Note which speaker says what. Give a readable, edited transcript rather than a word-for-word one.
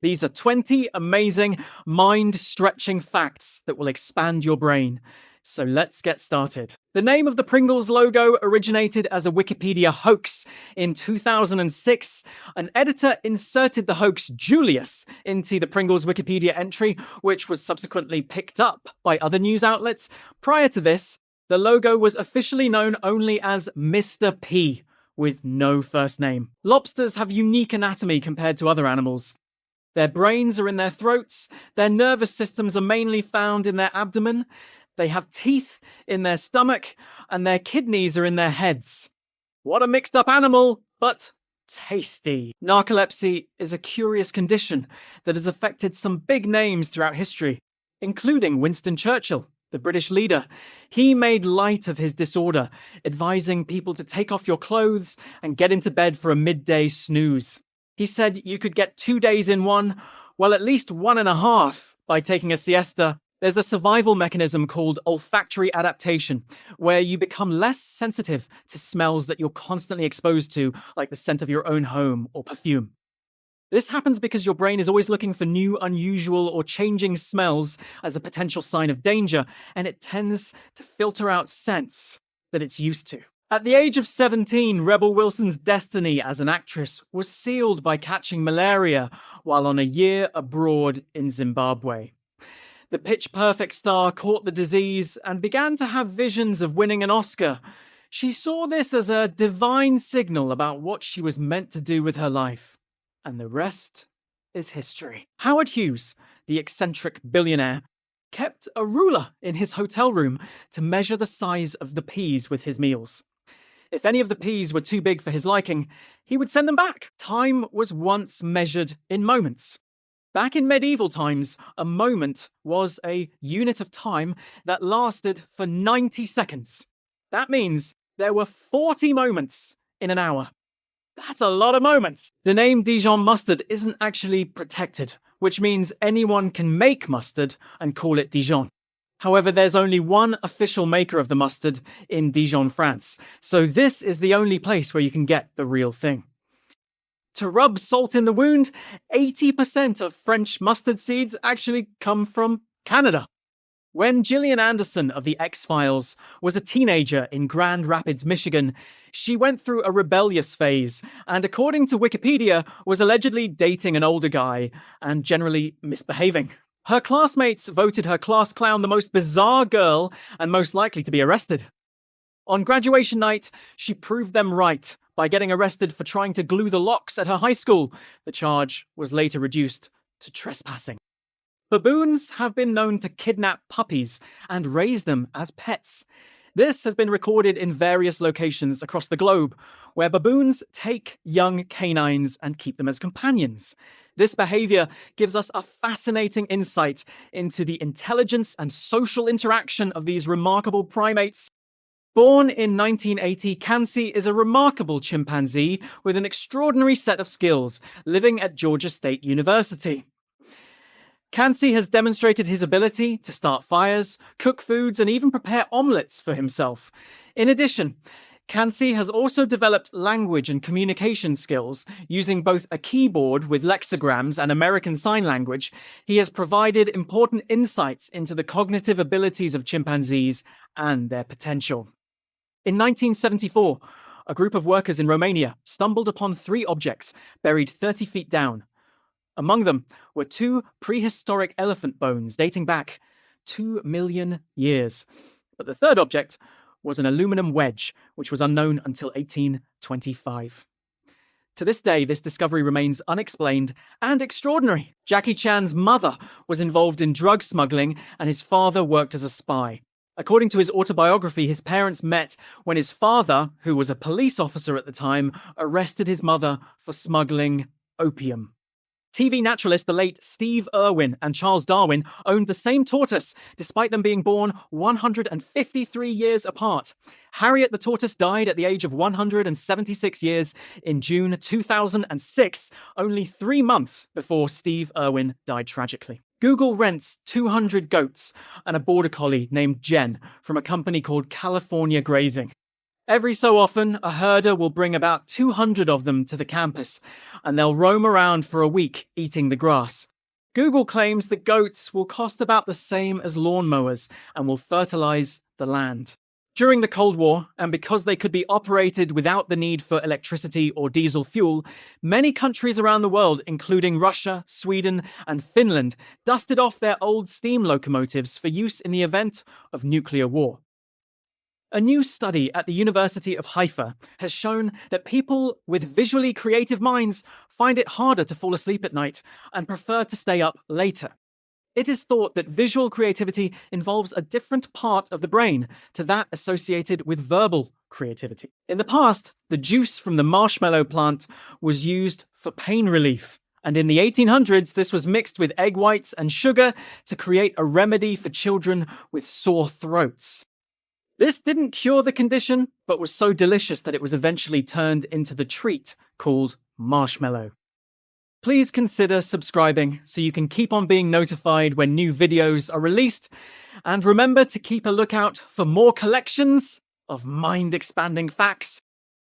Speaker 1: These are 20 amazing, mind-stretching facts that will expand your brain. So let's get started. The name of the Pringles logo originated as a Wikipedia hoax. In 2006, an editor inserted the hoax Julius into the Pringles Wikipedia entry, which was subsequently picked up by other news outlets. Prior to this, the logo was officially known only as Mr. P, with no first name. Lobsters have unique anatomy compared to other animals. Their brains are in their throats, their nervous systems are mainly found in their abdomen, they have teeth in their stomach, and their kidneys are in their heads. What a mixed up animal, but tasty. Narcolepsy is a curious condition that has affected some big names throughout history, including Winston Churchill, the British leader. He made light of his disorder, advising people to take off your clothes and get into bed for a midday snooze. He said you could get 2 days in one, well, at least 1.5 by taking a siesta. There's a survival mechanism called olfactory adaptation, where you become less sensitive to smells that you're constantly exposed to, like the scent of your own home or perfume. This happens because your brain is always looking for new, unusual, or changing smells as a potential sign of danger, and it tends to filter out scents that it's used to. At the age of 17, Rebel Wilson's destiny as an actress was sealed by catching malaria while on a year abroad in Zimbabwe. The pitch-perfect star caught the disease and began to have visions of winning an Oscar. She saw this as a divine signal about what she was meant to do with her life. And the rest is history. Howard Hughes, the eccentric billionaire, kept a ruler in his hotel room to measure the size of the peas with his meals. If any of the peas were too big for his liking, he would send them back. Time was once measured in moments. Back in medieval times, a moment was a unit of time that lasted for 90 seconds. That means there were 40 moments in an hour. That's a lot of moments. The name Dijon mustard isn't actually protected, which means anyone can make mustard and call it Dijon. However, there's only one official maker of the mustard in Dijon, France, so this is the only place where you can get the real thing. To rub salt in the wound, 80% of French mustard seeds actually come from Canada. When Gillian Anderson of The X-Files was a teenager in Grand Rapids, Michigan, she went through a rebellious phase and, according to Wikipedia, was allegedly dating an older guy and generally misbehaving. Her classmates voted her class clown the most bizarre girl and most likely to be arrested. On graduation night, she proved them right by getting arrested for trying to glue the locks at her high school. The charge was later reduced to trespassing. Baboons have been known to kidnap puppies and raise them as pets. This has been recorded in various locations across the globe, where baboons take young canines and keep them as companions. This behavior gives us a fascinating insight into the intelligence and social interaction of these remarkable primates. Born in 1980, Kansi is a remarkable chimpanzee with an extraordinary set of skills, living at Georgia State University. Kansi has demonstrated his ability to start fires, cook foods, and even prepare omelets for himself. In addition, Kansi has also developed language and communication skills. Using both a keyboard with lexicograms and American Sign Language, he has provided important insights into the cognitive abilities of chimpanzees and their potential. In 1974, a group of workers in Romania stumbled upon 3 objects buried 30 feet down. Among them were 2 prehistoric elephant bones dating back 2 million years. But the third object was an aluminum wedge, which was unknown until 1825. To this day, this discovery remains unexplained and extraordinary. Jackie Chan's mother was involved in drug smuggling, and his father worked as a spy. According to his autobiography, his parents met when his father, who was a police officer at the time, arrested his mother for smuggling opium. TV naturalist the late Steve Irwin and Charles Darwin owned the same tortoise, despite them being born 153 years apart. Harriet the tortoise died at the age of 176 years in June 2006, only 3 months before Steve Irwin died tragically. Google rents 200 goats and a border collie named Jen from a company called California Grazing. Every so often, a herder will bring about 200 of them to the campus, and they'll roam around for a week eating the grass. Google claims that goats will cost about the same as lawnmowers and will fertilize the land. During the Cold War, and because they could be operated without the need for electricity or diesel fuel, many countries around the world, including Russia, Sweden, and Finland, dusted off their old steam locomotives for use in the event of nuclear war. A new study at the University of Haifa has shown that people with visually creative minds find it harder to fall asleep at night and prefer to stay up later. It is thought that visual creativity involves a different part of the brain to that associated with verbal creativity. In the past, the juice from the marshmallow plant was used for pain relief. And in the 1800s, this was mixed with egg whites and sugar to create a remedy for children with sore throats. This didn't cure the condition, but was so delicious that it was eventually turned into the treat called marshmallow. Please consider subscribing so you can keep on being notified when new videos are released. And remember to keep a lookout for more collections of mind-expanding facts.